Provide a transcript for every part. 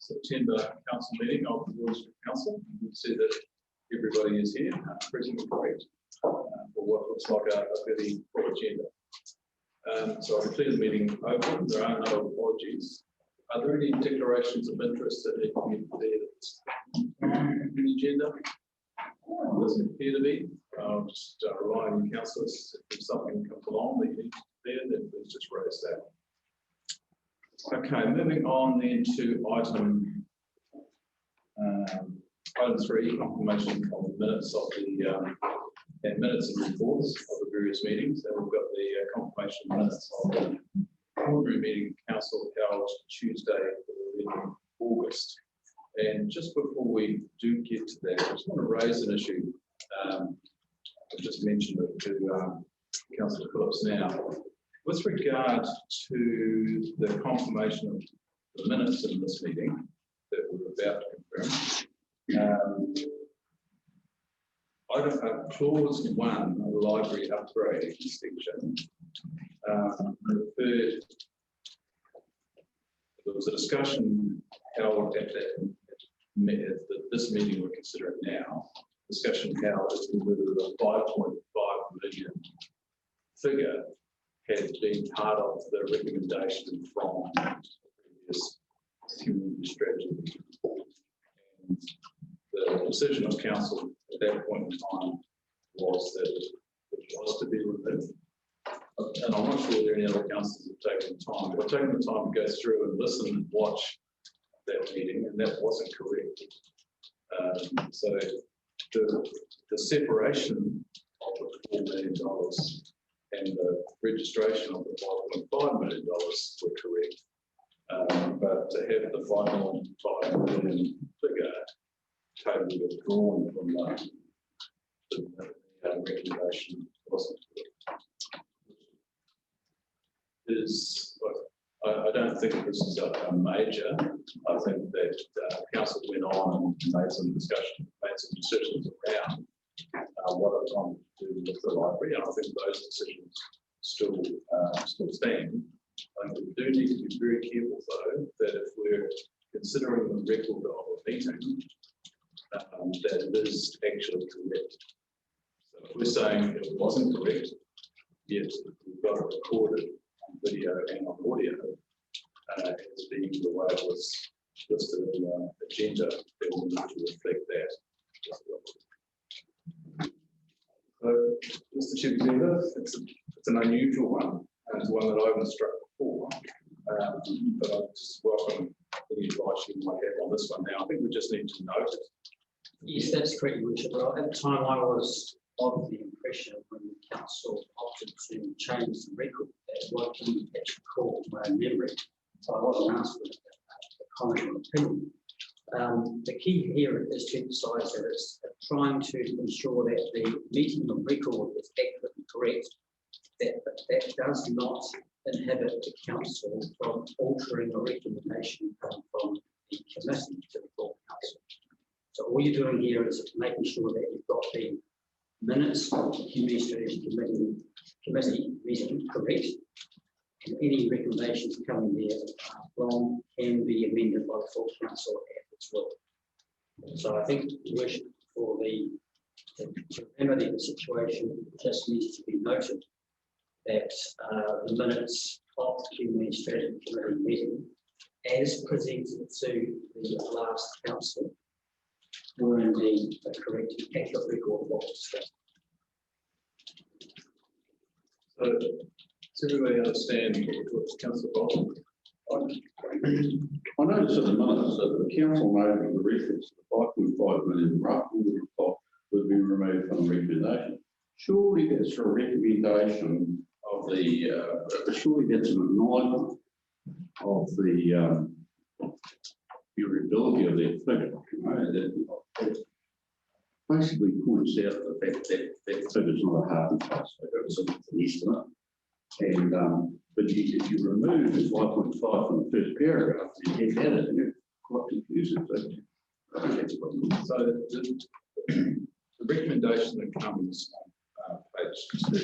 September council meeting of the Royal Street Council. You can see that everybody is here, present and correct, for what looks like a fairly full agenda. So I declare the meeting open. There are no apologies. Are there any declarations of interest that need to be declared on the agenda? Doesn't appear to be. I'll just rely on you councillors. If something comes along that you need to declare, then please just raise that. Okay, moving on then to item 3, confirmation of the minutes of the minutes and reports of the various meetings. And we've got the confirmation minutes of the ordinary meeting council held Tuesday, 11th August. And just before we do get to that, I just want to raise an issue. I just mentioned it to Councillor Phillips now. With regard to the confirmation of the minutes in this meeting that we're about to confirm, clause 1 of the library upgrade section referred. There was a discussion held at this meeting we're considering now. Discussion held as to whether the 5.5 million figure had been part of the recommendation from the previous community strategy. And the decision of council at that point in time was that it was to be removed. And I'm not sure whether any other councillors have taken the time, but I've taken the time to go through and listen and watch that meeting, and that wasn't correct. So the separation of the $4 million and the registration of the $5.5 million were correct. But to have the $5.5 million figure totally withdrawn from the recommendation wasn't correct. I don't think this is a major. I think that council went on and made some discussion, made some decisions around what it wanted to do with the library, and I think those decisions still stand. I think we do need to be very careful, though, that if we're considering the record of a meeting, that it is actually correct. So if we're saying it wasn't correct, yet we've got it recorded on video and on audio as being the way it was listed in the agenda, then we need to reflect that. So, Mr. Chief Executive, it's an unusual one, and it's one that I haven't struck before, but I just welcome any advice you might have on this one now. I think we just need to note it. Yes, that's correct, Richard. Well, at the time, I was of the impression when the council opted to change the record that what we actually called my memory. So I wasn't asked for a comment or opinion. The key here is to emphasise that it's trying to ensure that the meeting of record is accurate and correct, that does not inhibit the council from altering a recommendation coming from the committee to the full council. So all you're doing here is making sure that you've got the minutes of the Community Strategy Committee meeting correct, and any recommendations coming there from can be amended by the full council at its will. So I think, Your Worship, for to remedy the situation, it just needs to be noted that the minutes of the Community Strategy Committee meeting, as presented to the last council, were indeed a correct and accurate record of what was discussed. So, does everybody understand what Councillor Bolton? I noticed in the minutes that the council made the reference to the 5.5 million rough would be removed from the recommendation. Surely that's a recommendation of the, surely that's an acknowledgement of the durability of that figure. You know, that basically points out that figure is not a hard and fast figure, it's an estimate. And but if you remove the 5.5 from the first paragraph, you get added, and it's quite confusing. So I think that's what. So the recommendation that comes on page 2,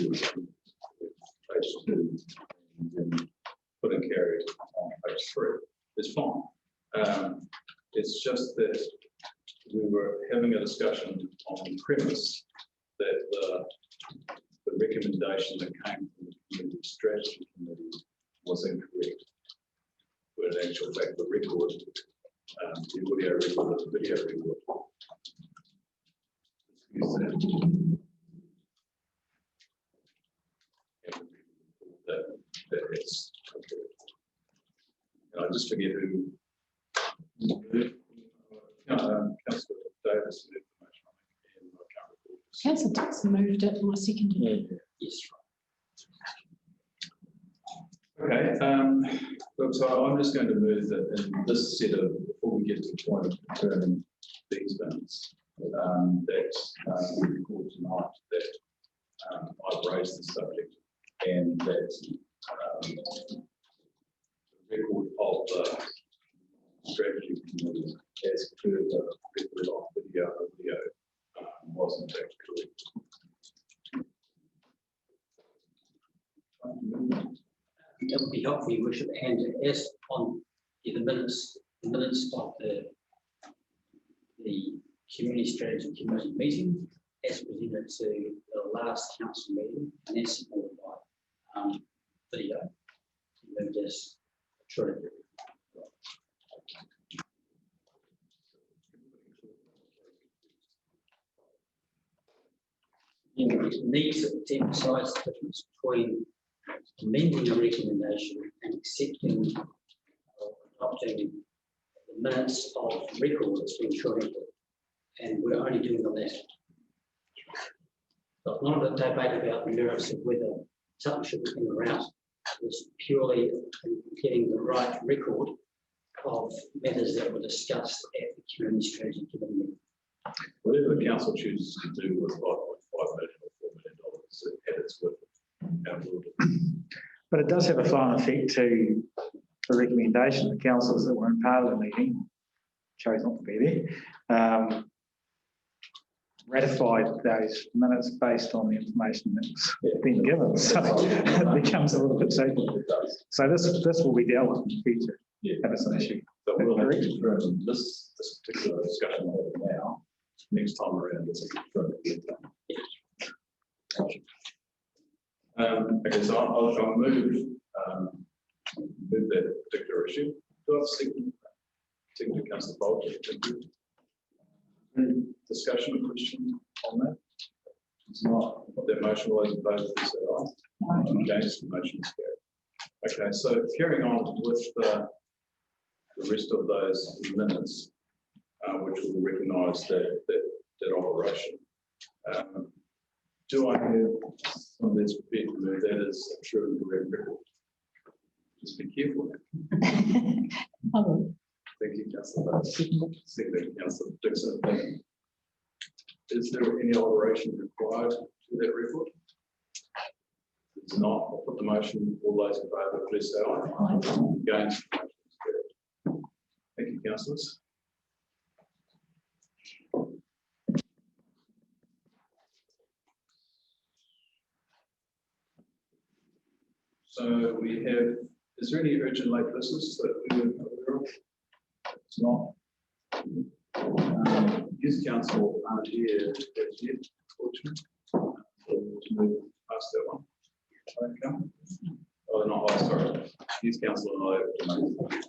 and then put and carried on page 3 is fine. It's just that we were having a discussion on the premise that the recommendation that came from the Community Strategy Committee was incorrect. But in actual fact, the record, the audio record, the video record, is that it's incorrect. And I just forget who. Councillor Davis moved the motion, and I can't recall. Councillor Dixon moved it and I seconded it. Yes. Okay, look, so I'm just going to move that in this set of, before we get to the point of determining these minutes, that we record tonight that I've raised the subject and that the record of the strategy committee as per the record of video wasn't fact correct. That would be helpful, Your Worship, and as on the minutes of the Community Strategy Committee meeting, as presented to the last council meeting, and as supported by video, moved as true. You need to emphasise the difference between amending a recommendation and accepting or adopting the minutes of record that's been shown. And we're only doing the latter. So it's not a debate about the merits of whether something should be in the route. It's purely getting the right record of matters that were discussed at the Community Strategy Committee meeting. Whatever the council chooses to do with $5.5 million or $4 million at its worth. But it does have a flow-on effect to the recommendation. The councillors that weren't part of the meeting, chose not to be there, ratified those minutes based on the information that's been given. So it becomes a little bit safer. So this will be dealt with in the future. Yeah. If it's an issue. So we'll have to confirm this particular discussion we're having now. Next time around, it's a confirmed. Okay, so I'll move that particular issue. Do I have a second to Councillor Bolt? Discussion or question on that? It's not. That motion will as opposed to say aye. Against the motion is carried. Okay, so carrying on with the rest of those minutes, which will recognise that operation. Do I have something that's prepared to move that as a true and correct record? Just be careful. Thank you, Councillor. Second, Councillor Dixon. Is there any alteration required to that record? If it's not, I'll put the motion. All those in favour, please say aye. Against. Thank you, councillors. So we have, is there any urgent late business that we are aware of? It's not. Youth council aren't here as yet, unfortunately. So we'll move past that one. Okay. Oh, not, oh, sorry. Youth council and I have to.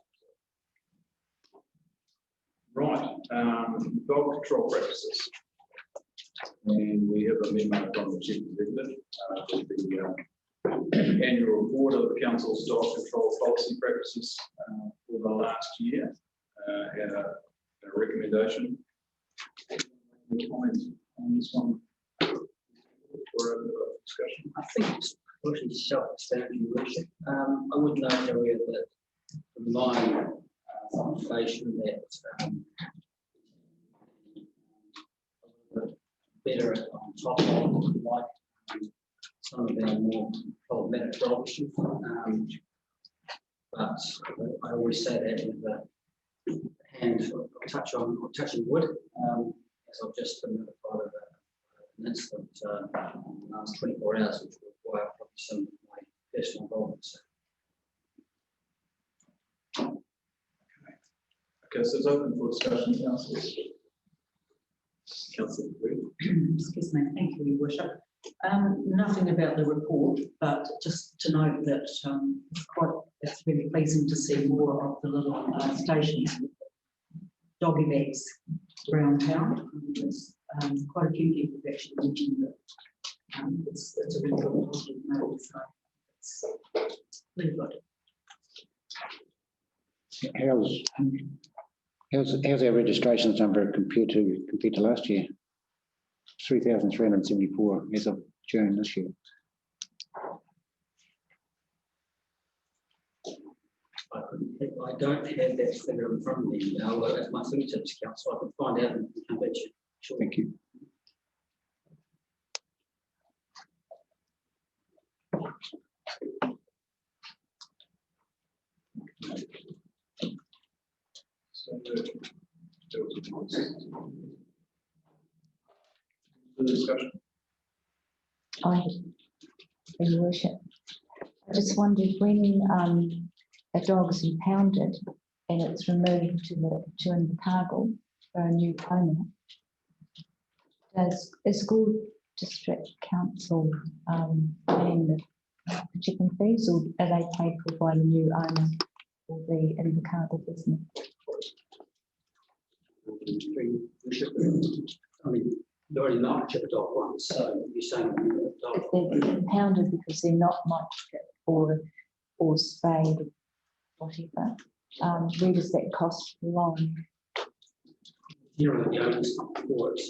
Right, dog control practices. And we have a memo from the chief executive with the annual report of the council's dog control policy practices for the last year and a recommendation. Any comments on this one? For a discussion? I think it's pretty self-explanatory, Your Worship. I would note, however, that from my observation that better on top of like some of our more problematic dog issues. But I always say that with a hand touching wood, as I've just been notified of an incident in the last 24 hours, which will require probably some of my personal involvement. So. Okay, so it's open for discussion, council. Councillor Green. Excuse me, thank you, Your Worship. Nothing about the report, but just to note that it's really pleasing to see more of the little stations, doggy bags around town. There's quite a few people have actually mentioned that it's a really good positive note, so it's really good. How's our registrations number compared to last year? 3,374 as of June this year. I don't have that figure in front of me. At my fingertips, council, I can find out and come back to you. Sure. Thank you. So, the discussion. Your Worship, I just wondered when a dog's impounded and it's removed to Invercargill for a new owner, does the school district council paying the chicken fees, or are they paid for by the new owner or the Invercargill business? I mean, you already not chip a dog once, so you're saying a dog. If they're impounded because they're not marketed or spayed or whatever, where does that cost lie? You're the owners for it.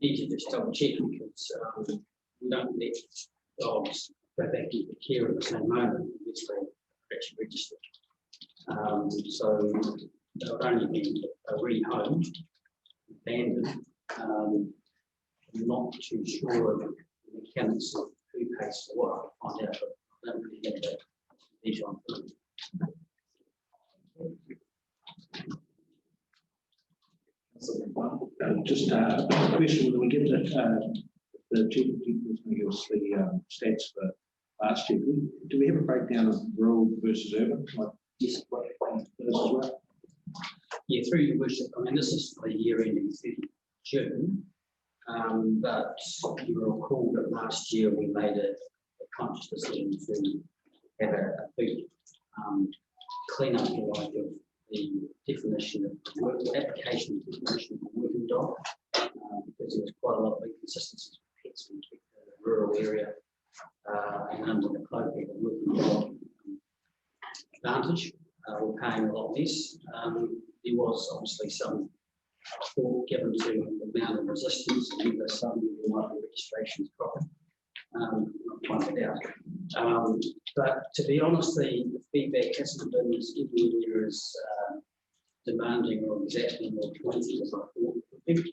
Need to just double check because we don't let dogs go back into care at the same moment unless they're actually registered. So they would only be rehomed, abandoned. I'm not too sure of the mechanics of who pays for what. I'll find out, but I don't really have that detail on them. Just a question, when we get the chief was going to give us the stats for last year, do we have a breakdown of rural versus urban? Like, yes, what those as well? Yeah, through your worship, I mean, this is for the year ending 30 June, but you will recall that last year we made a conscious decision to have a big clean up, like, of the definition of work, application definition of a working dog, because there was quite a lot of inconsistencies with pets in the rural area and under the code of the working dog advantage. We're paying a lot less. There was obviously some thought given to the amount of resistance and either some might be registrations problem. Not find it out. But to be honest, the feedback hasn't been as near as demanding or exacting or pointy as I thought it would be.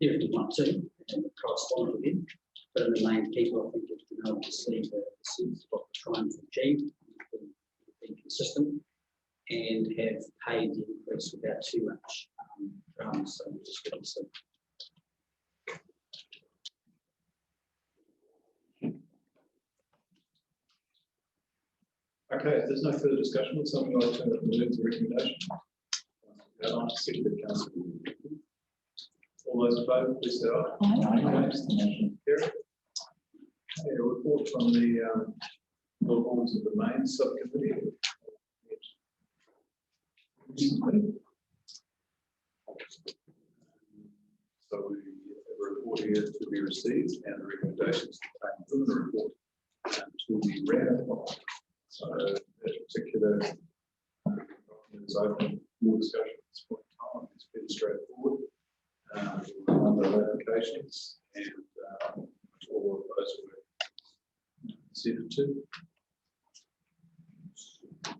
There is one too, and correspond with them. But in the main, people I think have been able to see the sense of what we're trying to achieve, being consistent, and have paid the increase without too much drama. So just good to see. Okay, if there's no further discussion, would someone like to move the recommendation? Go on to Secretary Council. All those in favour, please say aye. Aye. Motion carried. Okay, a report from the performance of the main subcommittee. So we have a report here to be received and the recommendations contained within the report to be ratified. So that particular document is open for discussion at this point in time. It's pretty straightforward. Number of applications and all of those were considered to.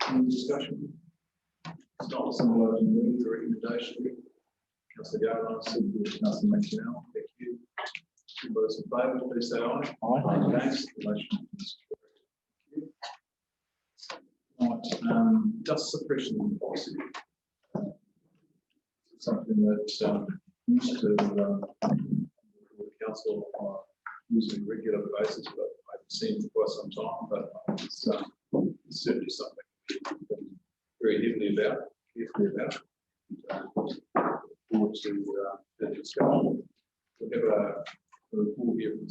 Any discussion? It's not someone like to move the recommendation. Councillor Gardner, Councillor McKenna, thank you. All those in favour, please say aye. Aye. Against, the motion is carried. Right, dust suppression policy. Something that used to the council using a regular basis, but I haven't seen for quite some time. But it's certainly something very very heavily about. Forward to the discussion. We have a report here from the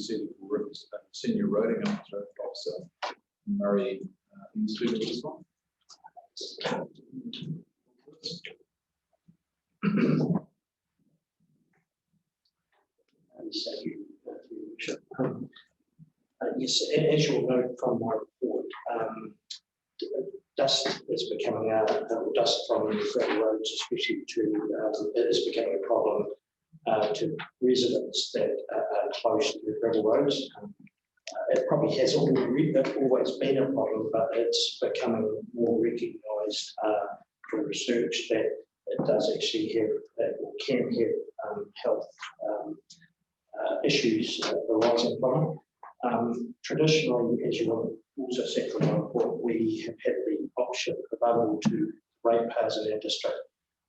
Senior Roading Officer, Murray. Can you speak to this one? Thank you. Yes, as you'll note from my report, dust is becoming dust from gravel roads, especially is becoming a problem to residents that are close to the gravel roads. It probably has always been a problem, but it's becoming more recognised from research that it does actually have, or can have health issues arising from it. Traditionally, as you will also said from my report, we have had the option available to ratepayers in our district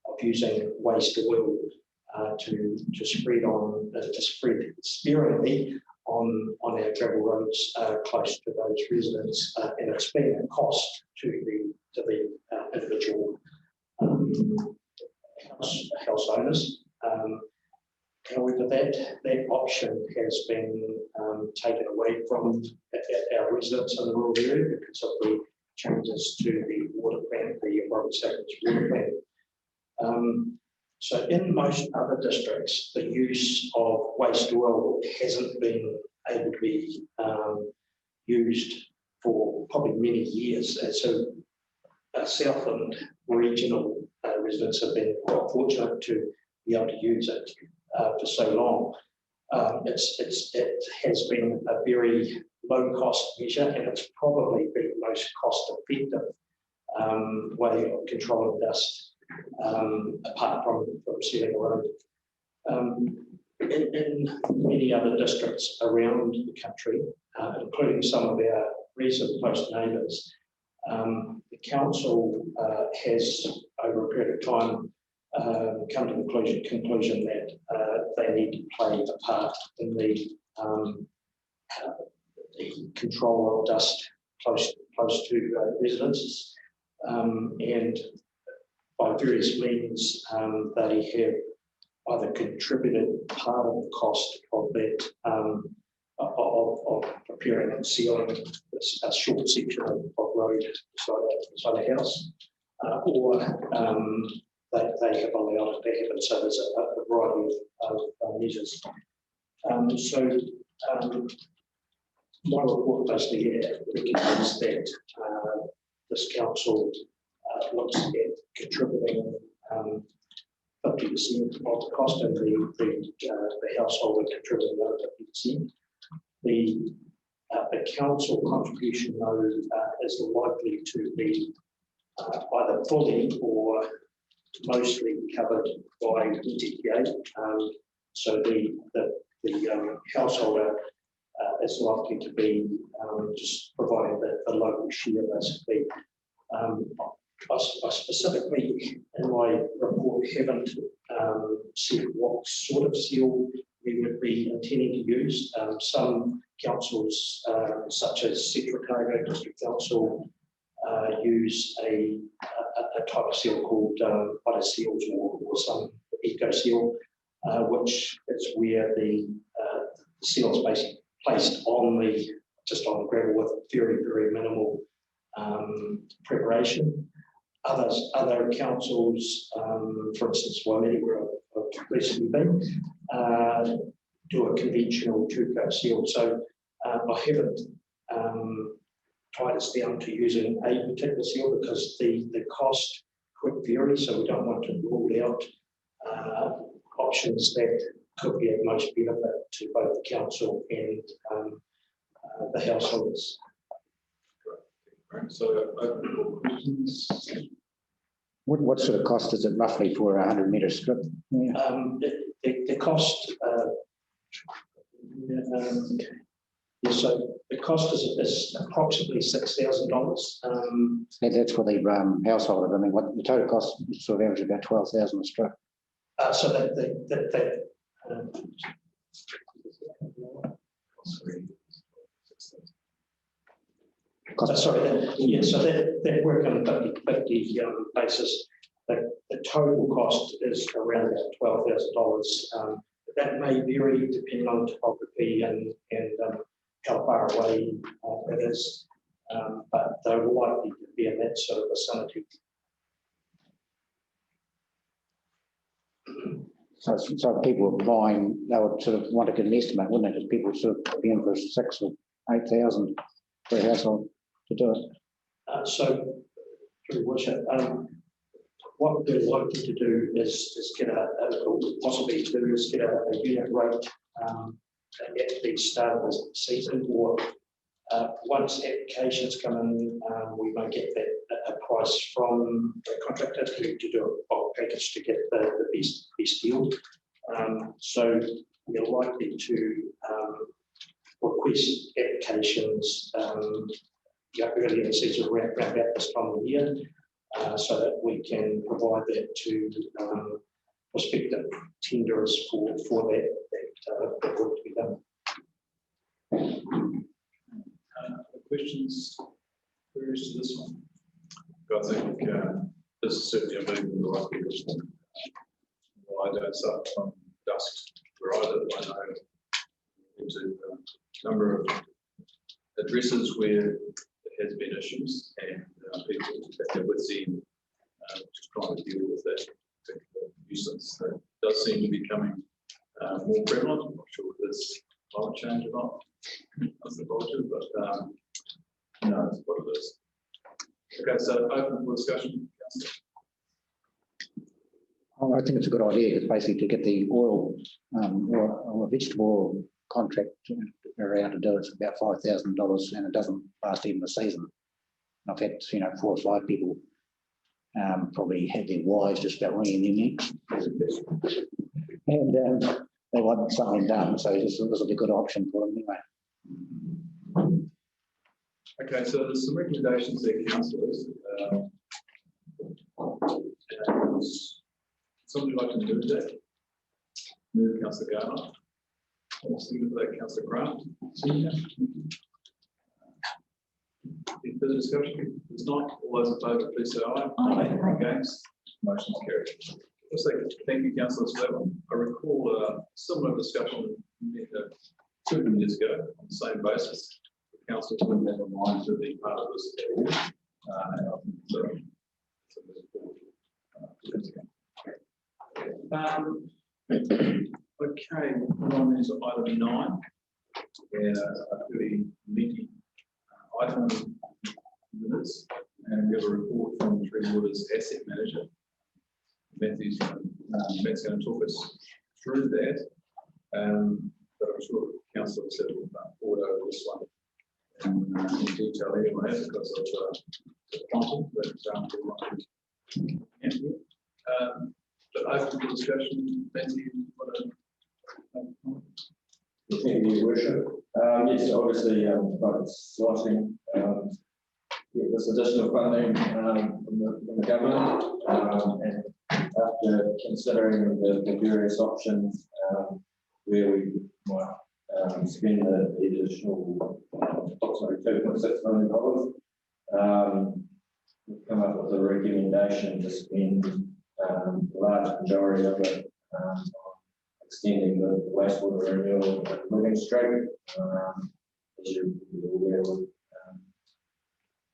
of using waste oil to spread sparingly on our gravel roads close to those residents, and it's been a cost to the individual house owners. However, that option has been taken away from our residents in the rural area because of the changes to the water plant, the environment statements water plant. So in most other districts, the use of waste oil hasn't been able to be used for probably many years. And so Southland regional residents have been quite fortunate to be able to use it for so long. It has been a very low cost measure, and it's probably been the most cost effective way of controlling dust, apart from sealing a road. In many other districts around the country, including some of our recent close neighbours, the council has, over a period of time, come to the conclusion that they need to play a part in the control of dust close to residences, and by various means they have either contributed part of the cost of that of preparing and sealing a short section of road beside the house, or they have allowed it to happen. So there's a variety of measures. My report basically recommends that this council looks at contributing 50% of the cost, and the household would contribute another 50%. The council contribution, though, is likely to be either fully or mostly covered by ETPA. So the householder is likely to be just providing the local share, basically. I specifically, in my report, haven't said what sort of seal we would be intending to use. Some councils, such as Secretariat District Council, use a type of seal called butter seals or some eco seal, which is where the seal is basically placed just on the gravel with very, very minimal preparation. Other councils, for instance, Waimea, where I've recently been, do a conventional two-coat seal. So I haven't tied us down to using a particular seal because the cost could vary, so we don't want to rule out options that could be of most benefit to both the council and the householders. So, open for questions. What sort of cost is it roughly for a 100-metre strip? Yeah. The cost, so the cost is approximately $6,000. That's for the household. I mean, what the total cost sort of average about 12,000 a strip. So that Sorry, so that work on a 50/50 basis, the total cost is around about $12,000. That may vary depending on topography and how far away it is, but they're likely to be in that sort of vicinity. So if people were buying, they would sort of want to get an estimate, wouldn't it? If people sort of be in for 6,000 or 8,000 per household to do it. So, through Worship, what we're likely to do is get or possibly do is get a unit rate at the start of the season, or once applications come in, we may get a price from the contractor to do a bulk package to get the best deal. So we're likely to request applications early in the season around about this time of the year, so that we can provide that to prospective tenders for that work to be done. Questions, queries to this one? I think this is certainly a move in the right direction. Well, I don't start from dusk where I live. I know into a number of addresses where there has been issues, and people that we're seeing just trying to deal with that particular nuisance that does seem to be becoming more prevalent. I'm not sure if there's climate change or not. That's the budget, but no, that's what it is. Okay, so open for discussion. I think it's a good idea, because basically to get the oil or vegetable oil contract around to do it's about $5,000, and it doesn't last even a season. I've had 4 or 5 people probably had their wives just about ringing in there, and they want something done. So this will be a good option for them anyway. Okay, so there's some recommendations there, councillors. Somebody like to move that? Move Councillor Garner. I'll see you for that, Councillor Grant. Any further discussion? If there's not, all those in favour, please say aye. Aye. Against? Motion's carried. Just like, thank you, councillors, for that one. I recall a similar discussion 2 years ago on the same basis. The council wouldn't have a mind to be part of this at all. And I think it's a move forward. Okay, we'll on to item 9. A pretty meaty item minutes, and we have a report from Three Waters Asset Manager. Matthew's Matt's going to talk us through that, but I'm sure Council will forward over this one in detail anyway, because of the content that we want to handle. But open to discussion. Matthew, what Thank you, Worship. Yes, obviously, it's exciting. This additional funding from the government, and after considering the various options where we might spend the additional approximately $2.6 million, we've come up with a recommendation to spend the large majority of it extending the wastewater renewal at Living Street. As you're aware,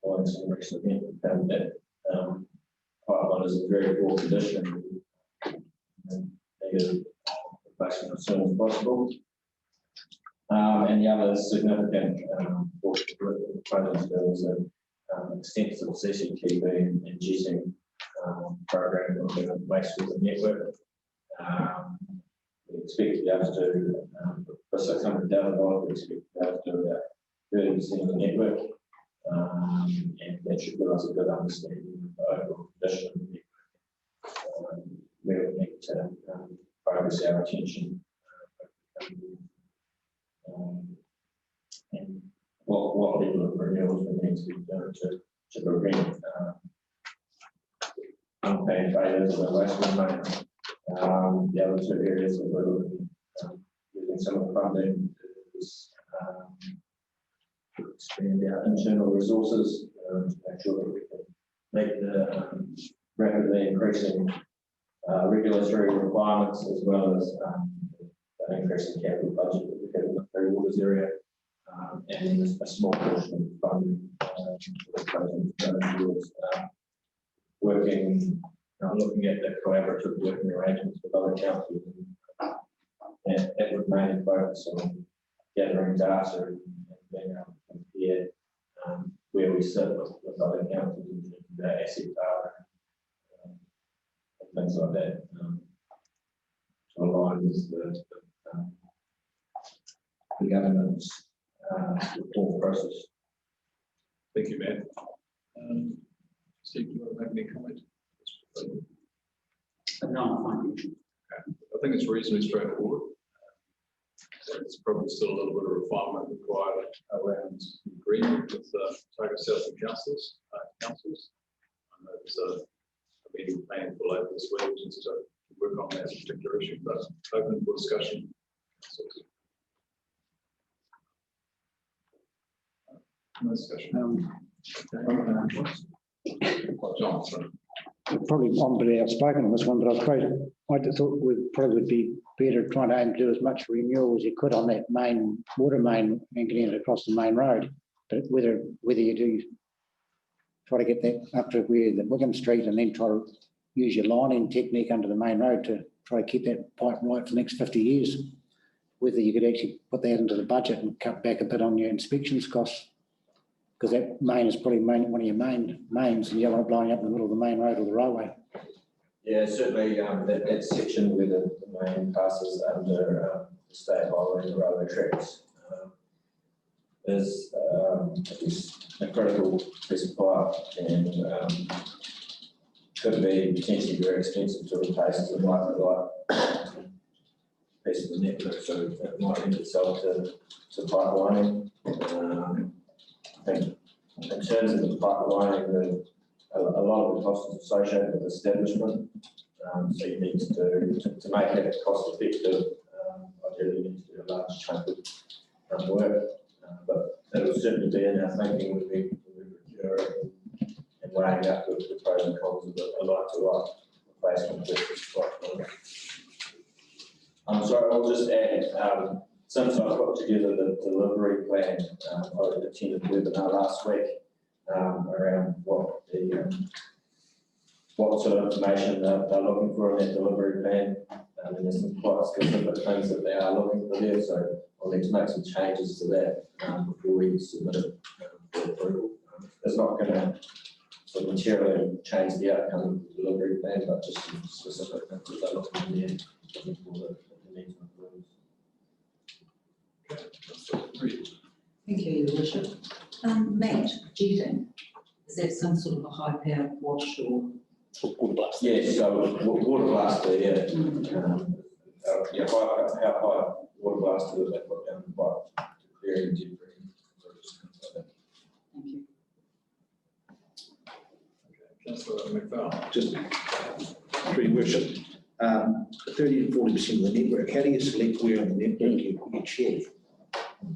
following some recent event, we found that pipeline is in very poor condition and needed replacement as soon as possible. And the other significant portion of the funding bill is an extensive CCTV and jetting program of the wastewater network. We expect to be able to do, for $600,000, we expect to be able to do about 30% of the network, and that should give us a good understanding of the overall condition of the network, where we need to focus our attention, and what level of renewals we need to be doing to prevent unplanned failures of the wastewater mains. The other 2 areas that we're looking using some of the funding is to expand our internal resources, to make sure that we can meet the rapidly increasing regulatory requirements as well as an increasing capital budget that we have in the Perry Waters area, and a small portion of funding towards working, looking at the collaborative working arrangements with other councils, and that would mainly focus on gathering data and being able to compare where we sit with other councils in terms of our asset data and things like that, to align with the government's reform process. Thank you, Matt. Steve, do you want to make any comment? No, fine. I think it's reasonably straightforward. It's probably still a little bit of refinement required around agreement with Otago South and councils. I know there's a meeting planned for later this week just to work on that particular issue, but open for discussion. No discussion. John, sorry. Probably I'm a bit outspoken on this one, but I thought we probably would be better trying to aim to do as much renewal as you could on that main water main and getting it across the main road. But whether you do try to get that up to where the Wigan Street and then try to use your lining technique under the main road to try to keep that pipe right for the next 50 years, whether you could actually put that into the budget and cut back a bit on your inspections costs. Because that main is probably one of your mains, and you don't want it blowing up in the middle of the main road or the railway. Yeah, certainly that section where the main passes under the state highway and the railway tracks is a critical piece of pipe, and could be potentially very expensive to replace as a like piece of the network, so it might lend itself to pipelining. I think in terms of the pipelining, a lot of the cost is associated with establishment, so you need to make it cost effective. Ideally, you need to do a large chunk of work, but it will certainly be in our thinking when we procure it and weighing up the pros and cons of a like-to-like replacement versus pipelining. So I'll just add. Since I put together the delivery plan, I attended a webinar last week around what sort of information they're looking for in that delivery plan. And there's some quite specific things that they are looking for there, so I'll need to make some changes to that before we submit it for approval. It's not going to sort of materially change the outcome of the delivery plan, but just some specific things that they're looking for there for the needs and approvals. Thank you, Your Worship. Matt, jetting, is that some sort of a high-powered wash or? Water blast. Yeah, so water blaster, yeah. Yeah, how high water blaster that they put down the pipe to clear the debris. Thank you. Councillor McFarlane. Just through your worship, 30 to 40% of the network. How do you select where on the network you share?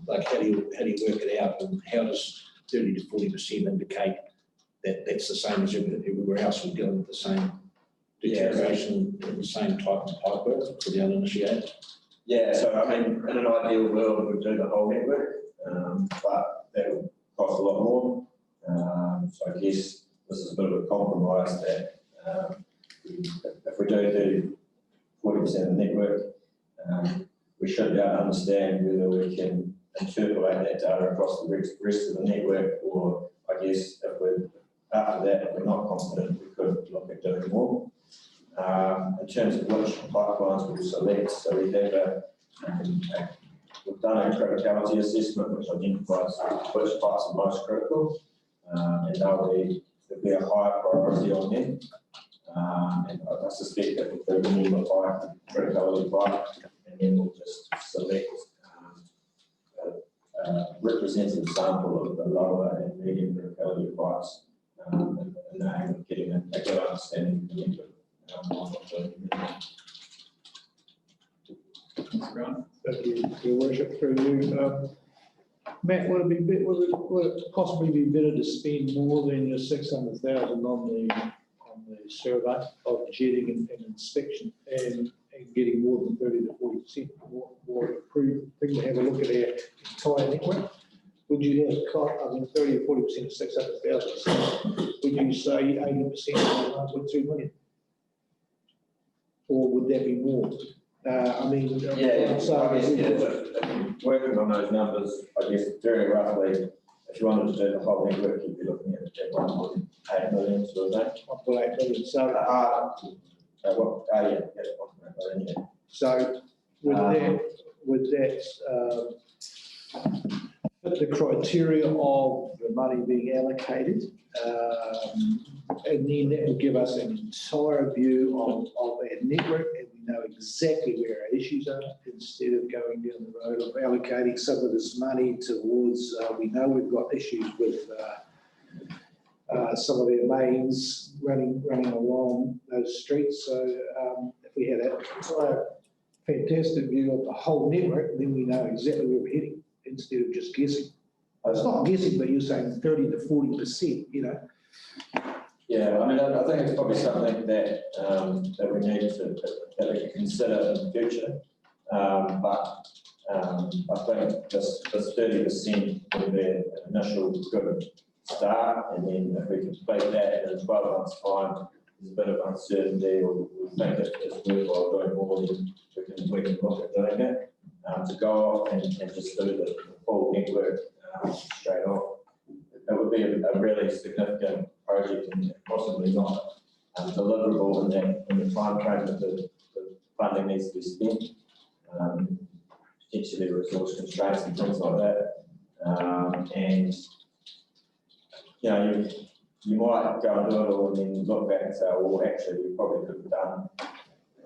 Like how do you work it out, and how does 30 to 40% indicate that that's the same as everywhere else? We're dealing with the same deterioration and the same type of pipe work for the uninitiated? Yeah, so I mean, in an ideal world, we'd do the whole network, but that would cost a lot more. So I guess this is a bit of a compromise that if we do 40% of the network, we should be able to understand whether we can interpolate that data across the rest of the network, or I guess after that, if we're not confident, we could look at doing more. In terms of which pipelines we'll select, so we have we've done a criticality assessment which identifies which pipes are most critical, and there'll be a higher priority on them. And I suspect that we'll do more pipe, criticality pipe, and then we'll just select a representative sample of the lower and medium criticality pipes, and the aim of getting a good understanding of the network. Thank you. Thank you, Your Worship, through you. Matt, would it possibly be better to spend more than your 600,000 on the survey of jetting and inspection and getting more than 30 to 40% more approved thing to have a look at our entire network? Would you have 30 to 40% of 600,000? Would you say 80% of 1.2 million? Or would that be more? Working on those numbers, I guess very roughly, if you wanted to do the whole network, you'd be looking at 1.8 million, sort of thing. 1.8 million. So, Yeah. so would that fit the criteria of the money being allocated? And then that will give us an entire view of our network, and we know exactly where our issues are, instead of going down the road of allocating some of this money towards, we know we've got issues with some of their mains running along those streets. So if we had an entire fantastic view of the whole network, then we know exactly where we're heading, instead of just guessing. It's not guessing, but you're saying 30 to 40%, you know. Yeah, I mean, I think it's probably something that that we need to that we can consider in the future. But I think this 30% would be an initial good start, and then if we complete that in 12 months' time, there's a bit of uncertainty, or we think it's worthwhile doing more, then we can look at doing it. To go off and just do the full network straight off, it would be a really significant project and possibly not deliverable in the time frame that the funding needs to be spent. Potentially resource constraints and things like that. And you know, you might go and do it all and then look back and say, well, actually, we probably could have done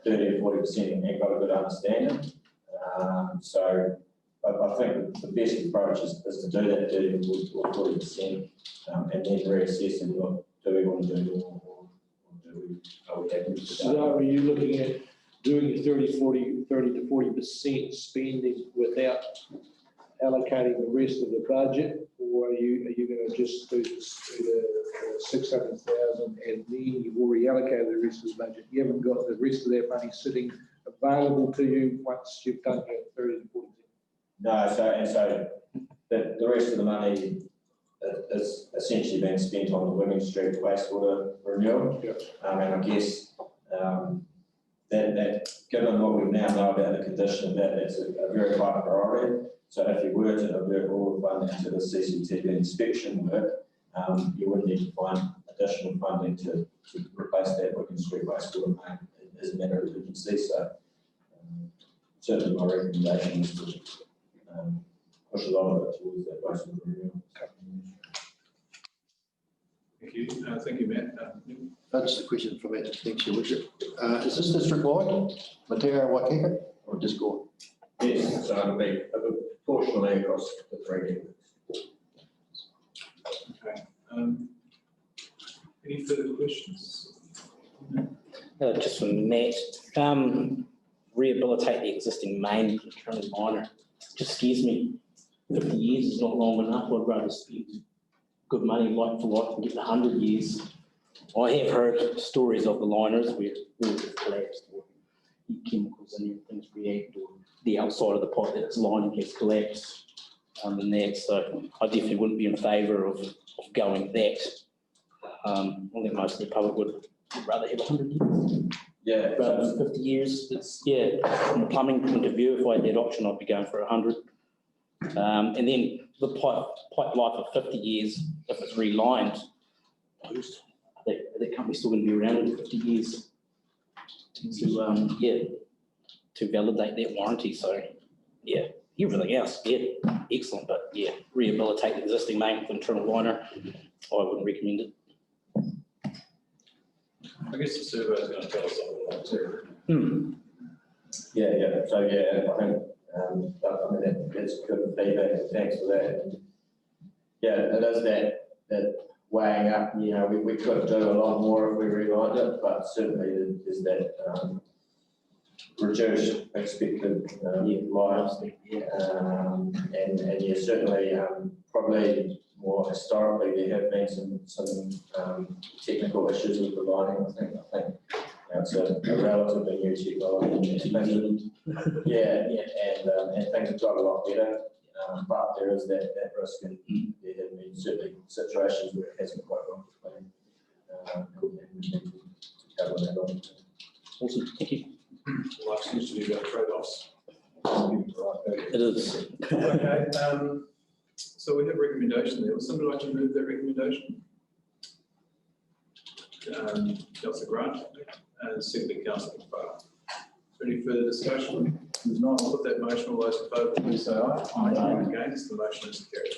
30 or 40% and got a good understanding. So I think the best approach is to do that 30 or 40% and then reassess and look, do we want to do more, or are we happy with that? So are you looking at doing your 30 to 40% spending without allocating the rest of the budget, or are you going to just do the 600,000 and then you've already allocated the rest of the budget? You haven't got the rest of that money sitting available to you once you've done your 30 to 40%. No, so the rest of the money is essentially being spent on the William Street wastewater renewal. Yep. And I guess that given what we now know about the condition of that, that's a very high priority. So if you were to divert all the funding to the CCTV inspection work, you would need to find additional funding to replace that William Street wastewater main as a matter of urgency. So certainly my recommendation is to push a lot of it towards that wastewater renewal. Thank you. Thank you, Matt. That's the question for Matt. Thanks, Your Worship. Is this district-wide, Matera, Waikato, or just Gore? Yes, so it'll be proportionally across the three networks. Okay. Any further questions? Just from Matt, rehabilitate the existing main current liner. Just scares me. 50 years is not long enough. I'd rather spend good money like for like and get 100 years. I have heard stories of the liners where it's collapsed or chemicals in there, things react, or the outside of the pipe that it's lining has collapsed and that. So I definitely wouldn't be in favour of going that. I think most of the public would rather have 100 years. Yeah. Rather than 50 years. It's, yeah, from a plumbing point of view, if I had that option, I'd be going for 100. And then the pipe life of 50 years, if it's relined, that company's still going to be around in 50 years to validate that warranty. So, yeah, everything else, yeah, excellent. But yeah, rehabilitate the existing main with internal liner, I wouldn't recommend it. I guess the survey is going to tell us something like that. Yeah. So yeah, I think I mean that's good feedback. And thanks for that. And yeah, it is that weighing up. You know, we could do a lot more if we relined it, but certainly there's that reduced expected lives. And yeah, certainly probably more historically there have been some technical issues with the lighting. I think it's a relatively new technology. Yeah, and things have got a lot better. But there is that risk, and there have been certainly situations where it hasn't quite gone to plan. And we need to cover that on. Awesome, thank you. Life seems to be about trade-offs. It is. Okay, so we have a recommendation there. Would somebody like to move that recommendation? Councillor Grant, and secondly, Councillor McFarlane. Is there any further discussion? If there's not, I'll put that motion. All those in favour, please say aye. Aye. Against, the motion is carried.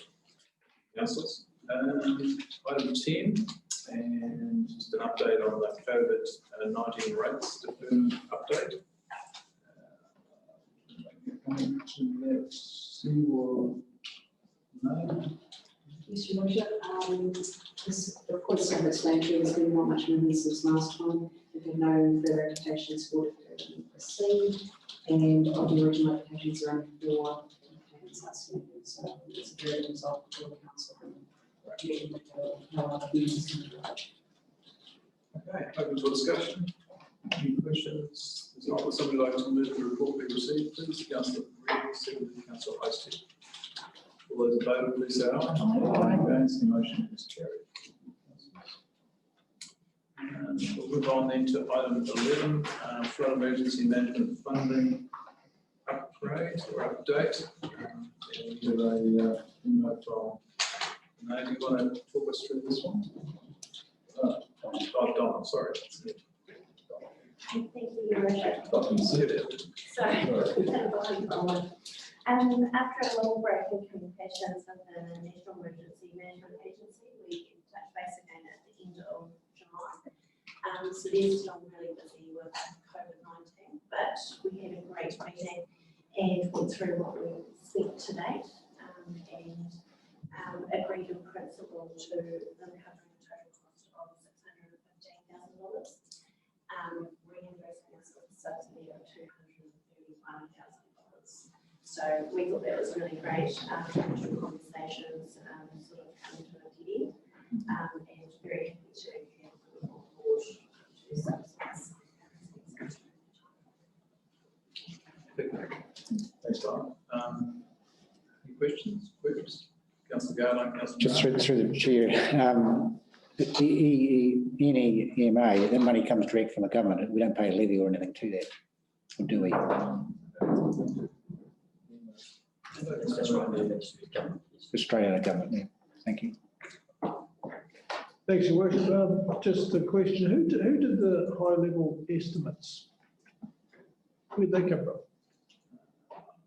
Councillors, item 10, and just an update on the COVID-19 rates deferment update. See what? No. Mr. Worship, this report self-explanatory. There's been not much movement since last time. We've had no further applications for deferment received, and of the original applications are only 4 payments outstanding. So it's a very good result for the council. No other views. Okay, open to discussion. Any questions? If not, would somebody like to move the report be received, please? Councillor Reid, secondly, Councillor Hosty. All those in favour, please say aye. Aye. Against, the motion is carried. We'll move on then to item 11, flood emergency management funding upgrade or update. And we have a email from Nate. Do you want to talk us through this one? Don, sorry. Thank you, Your Worship. After a long break in communications with the National Emergency Management Agency, we touched base again at the end of July. So they're still really busy with COVID-19, but we had a great meeting and went through what we spent to date and agreed in principle to them covering a total cost of $615,000, reimbursing us with a subsidy of $231,000. So we thought that was really great. Initial conversations sort of come to a dead end, and very happy to have them on board to subsidize. Thanks, Don. Any questions? Councillor Garland, Councillor. Just through the chair, EMA, that money comes direct from the government. We don't pay a levy or anything to that, or do we? Australian government, yeah. Thank you. Thanks, Your Worship. Just a question, who did the high-level estimates? Where'd they come from?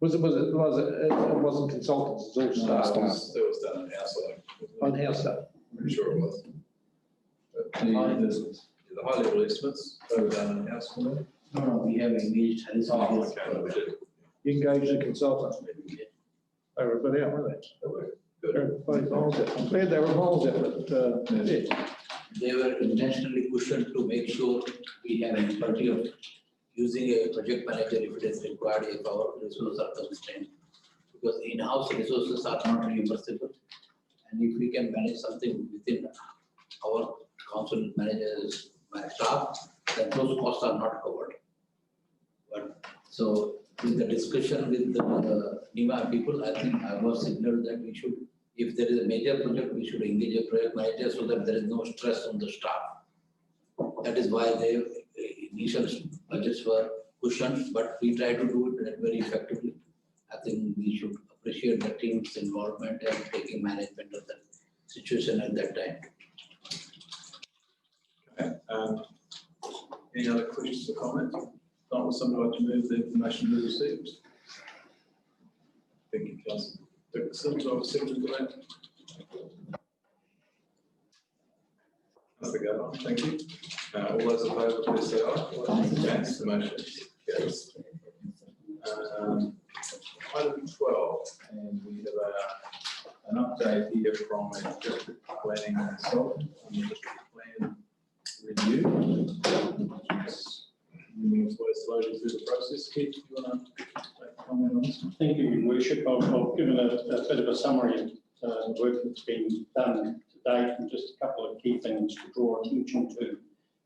It wasn't consultants, it was all staff. That was done in-house, On-house staff. I'm pretty sure it was. But the high-level estimates, they were done in-house for them. No, we have engaged. Oh, okay, we did. You engaged a consultant. They were a bit out, weren't they? They were. I'm glad they were involved in it, but yeah. They were intentionally cushioned to make sure we have an authority of using a project manager if it is required, if our resources are constrained. Because in-house resources are not reimbursable. And if we can manage something within our council managers, my staff, then those costs are not covered. But so with the discussion with the NEMA people, I think I was signaled that we should, if there is a major project, we should engage a project manager so that there is no stress on the staff. That is why the initial budgets were cushioned, but we try to do it very effectively. I think we should appreciate the team's involvement and taking management of the situation at that time. Okay. Any other questions or comments? Not, would somebody like to move the information we received? Thank you, Councillor Dickinson. Do I have a second for that? Councillor Gavin, thank you. All those in favour, please say aye. Against, the motion carries. Item 12, and we have an update here from a district planning consultant on the district plan review, which is moving its way slowly through the process. Keith, do you want to make a comment on this? Thank you, Your Worship. I've given a bit of a summary of the work that's been done to date and just a couple of key things to draw attention to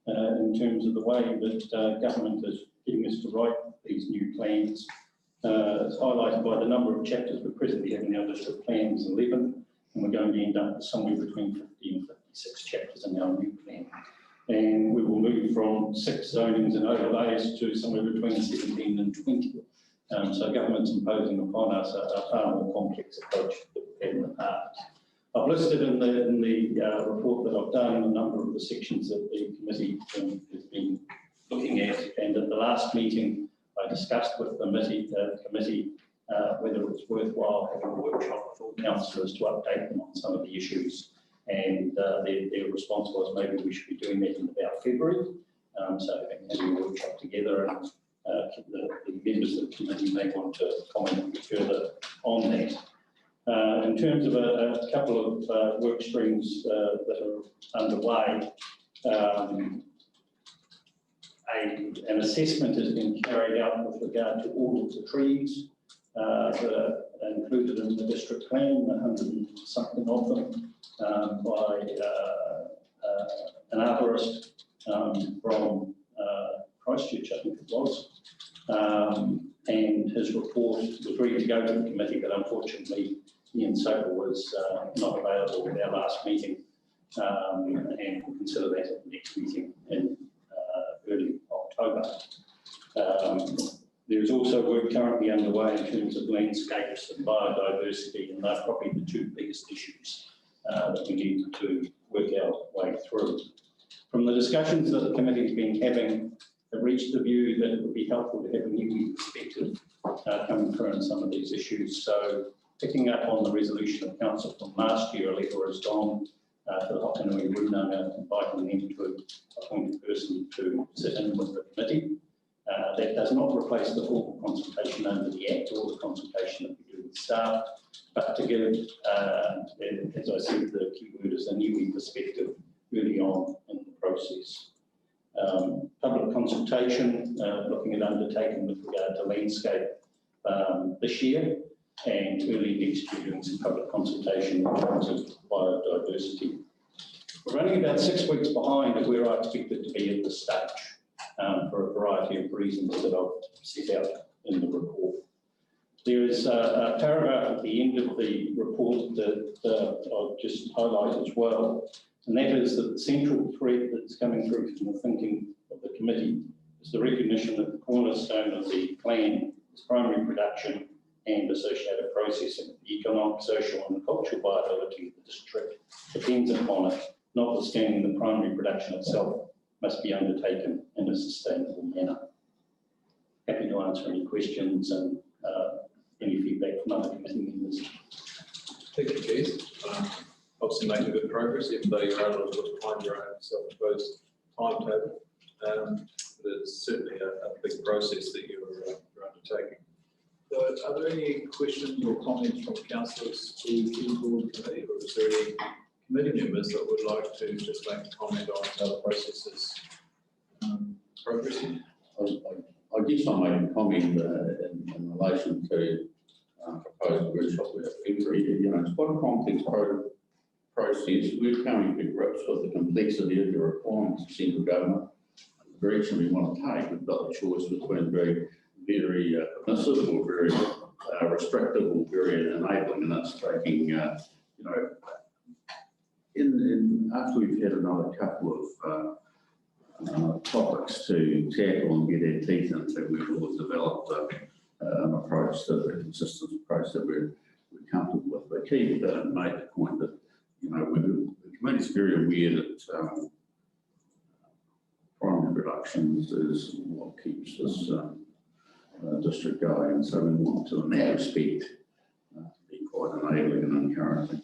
in terms of the way that government is getting us to write these new plans. It's highlighted by the number of chapters we presently have in our district plans, 11, and we're going to end up with somewhere between 50 and 56 chapters in our new plan. And we will move from 6 zonings and overlays to somewhere between 17 and 20. So government's imposing upon us a far more complex approach than we've had in the past. I've listed in the report that I've done a number of the sections that the committee has been looking at, and at the last meeting I discussed with the committee whether it was worthwhile having a workshop with all councillors to update them on some of the issues, and their response was maybe we should be doing that in about February, so having a workshop together, and the members of the committee may want to comment further on that. In terms of a couple of work streams that are underway, an assessment has been carried out with regard to all of the trees that are included in the district plan, 100 and something of them, by an arborist from Christchurch, I think it was. And his report was ready to go to the committee, but unfortunately Ian Soper was not available at our last meeting, and we'll consider that at the next meeting in early October. There is also work currently underway in terms of landscapes and biodiversity, and they're probably the two biggest issues that we need to work our way through. From the discussions that the committee has been having, have reached the view that it would be helpful to have a Niwi perspective coming through on some of these issues. So picking up on the resolution of council from last year, a letter has gone to the Hokanui Runanga, inviting them to appoint a person to sit in with the committee. That does not replace the formal consultation under the Act or the consultation that we do with staff, but to give, as I said, the key word is a Niwi perspective early on in the process. Public consultation, looking at undertaking with regard to landscape this year, and early next year doing some public consultation in terms of biodiversity. We're running about 6 weeks behind of where I expected to be at this stage, for a variety of reasons that I've set out in the report. There is a paragraph at the end of the report that I'll just highlight as well, and that is that the central thread that's coming through from the thinking of the committee is the recognition that the cornerstone of the plan is primary production and associated processing. The economic, social and cultural viability of the district depends upon it, notwithstanding the primary production itself must be undertaken in a sustainable manner. Happy to answer any questions and any feedback from other committee members. Thank you, Keith. Obviously making good progress, even though you're able to find your own self-imposed timetable. There's certainly a big process that you're undertaking. So are there any questions or comments from councillors to the board committee, or is there any committee members that would like to just make a comment on how the process is progressing? I guess I'll make a comment in relation to proposed workshop with February. You know, it's quite a complex process. We're coming to grips with the complexity of the requirements of central government. The direction we want to take, we've got the choice between very permissive or very restrictive or very enabling, and that's taking, you know, after we've had another couple of topics to tackle and get our teeth into, we've always developed an approach, a consistent approach that we're comfortable with. But Keith made the point that, you know, the committee's very aware that primary production is what keeps this district going, and so we want to, in that respect, be quite enabling and encouraging.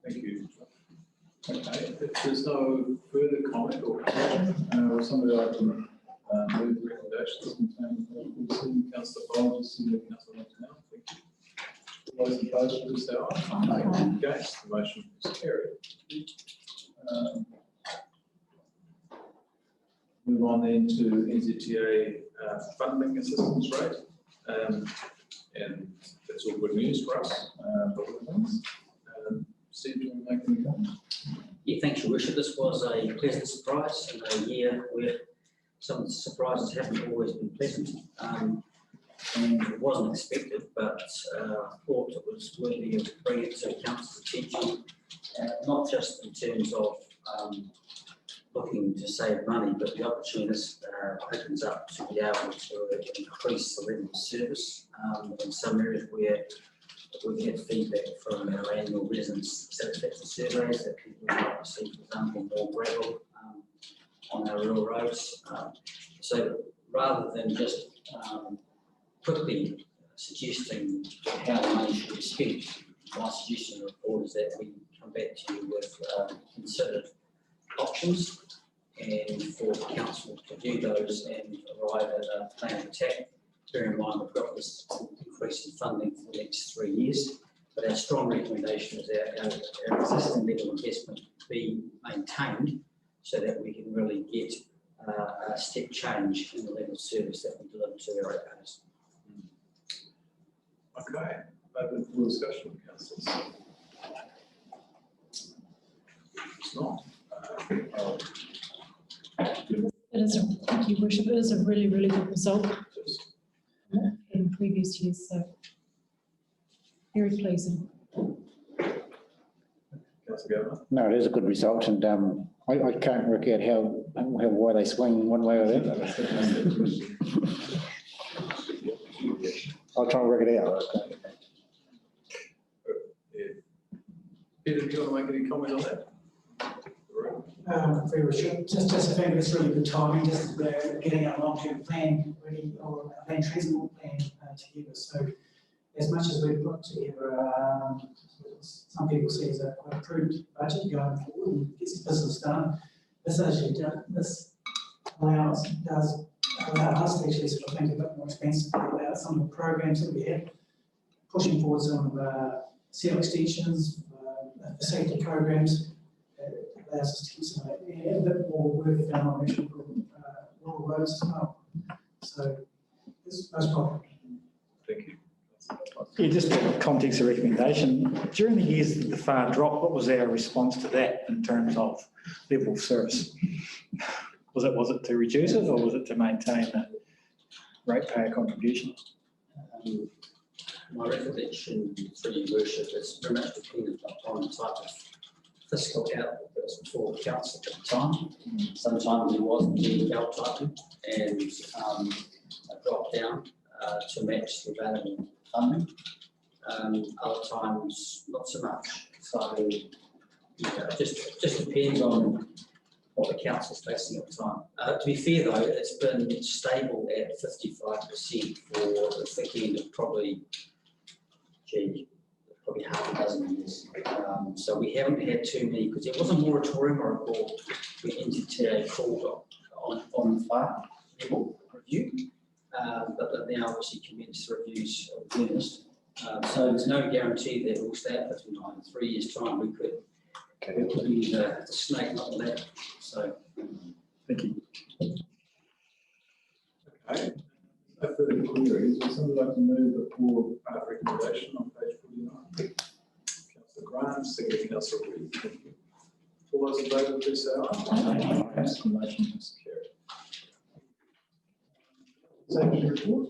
Thank you. Okay, if there's no further comment or question, will somebody like to move the recommendations in terms of Councillor Bolges and Councillor Montana? Thank you. All those in favour, please say aye. Against, the motion is carried. Move on then to NZTA funding assistance rate. And that's all good news for us. Steve, do you want to make any comments? Yeah, thanks, Your Worship. This was a pleasant surprise in a year where some of the surprises haven't always been pleasant. And it wasn't expected, but I thought it was worthy of bringing it to council's attention, not just in terms of looking to save money, but the opportunity opens up to be able to increase the level of service in some areas where we've had feedback from our annual residents satisfaction surveys that people would like to see, for example, more gravel on our rural roads. So rather than just quickly suggesting how the money should be spent, my suggestion in the report is that we come back to you with considered options and for council to view those and arrive at a plan of attack. Bear in mind we've got this increase in funding for the next 3 years, but our strong recommendation is that our existing level of investment be maintained so that we can really get a step change in the level of service that we deliver to our ratepayers. Okay, open for discussion with councillors. It's not. It is, thank you, Worship. It is a really, really good result in previous years, so very pleasing. Councillor Gavin? No, it is a good result, and I can't work out why they swing one way or the other. I'll try and work it out. Peter, do you want to make any comment on that? Very short, just a fact it's really good timing, just getting our long-term plan ready, or a land transport plan together. So as much as we've put together, some people see as a quite approved budget going forward and gets the business done, this actually does allow us to actually sort of think a bit more expensively about some of the programs that we have, pushing forward some of seal extensions, the safety programs. Allows us to keep some a bit more work done on actual rural roads as well. So this is most probably. Thank you. Yeah, just the context of recommendation. During the years that the FAR dropped, what was our response to that in terms of level of service? Was it to reduce it, or was it to maintain the ratepayer contribution? My recollection, through your worship, is very much dependent upon the type of fiscal outlook that was before council at the time. Sometimes it was indeed belt tightening and a drop down to match the available funding. Other times, not so much. So it just depends on what the council's facing at the time. To be fair though, it's been stable at 55% for the thick end of probably half a dozen years. So we haven't had too many, because there was a moratorium or a call where NZTA called on the FAR level review, but they've now obviously commenced reviews of earnest. So there's no guarantee that we'll stay at 59. In 3 years' time, we could be the snake, not the ladder. So, thank you. Okay. No further queries. Would somebody like to move the full recommendation on page 49? Councillor Grant, second Councillor Reid. Thank you. All those in favour, please say aye. Exclamation is carried. Safety report.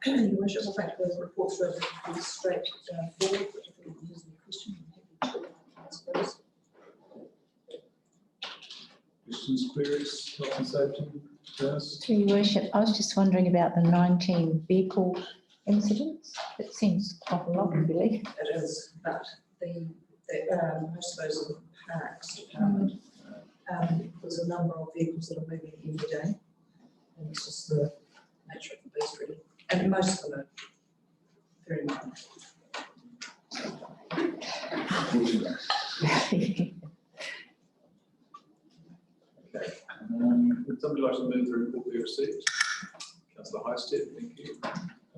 Your Worship, I think the report's relatively straightforward, but if there's any question, I'm happy to answer those. Questions, queries, health and safety first? To your worship, I was just wondering about the 19 vehicle incidents. It seems quite a lot, really. It is, but most of those are parks department. There's a number of vehicles that are moving every day, and it's just the nature of the beast, really. And most of them are very minor. Okay. Would somebody like to move the report we received? Councillor Highstead, thank you.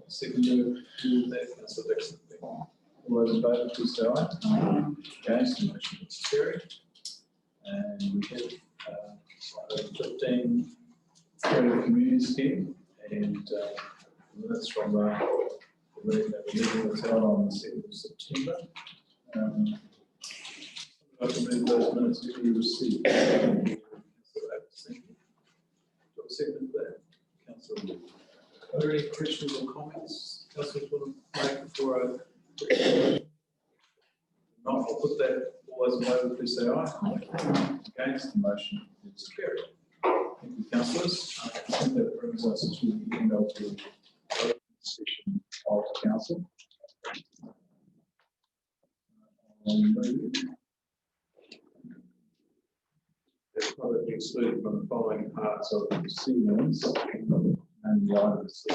Second move to that, Councillor Dixon. Thank you. All those in favour, please say aye. Against, the motion is carried. And we have 16 Creative Community Scheme, and minutes from the meeting that was held on the 2nd of September. I can move those minutes to be received. Thank you. Second for that, Councillor Wood. Are there any questions or comments councillors want to make before I? Not, I'll put that, all those in favour, please say aye. Against, the motion is carried. Thank you, councillors. I think that brings us to the end of the open session of council. It's probably excluded from the following parts of the proceedings and the items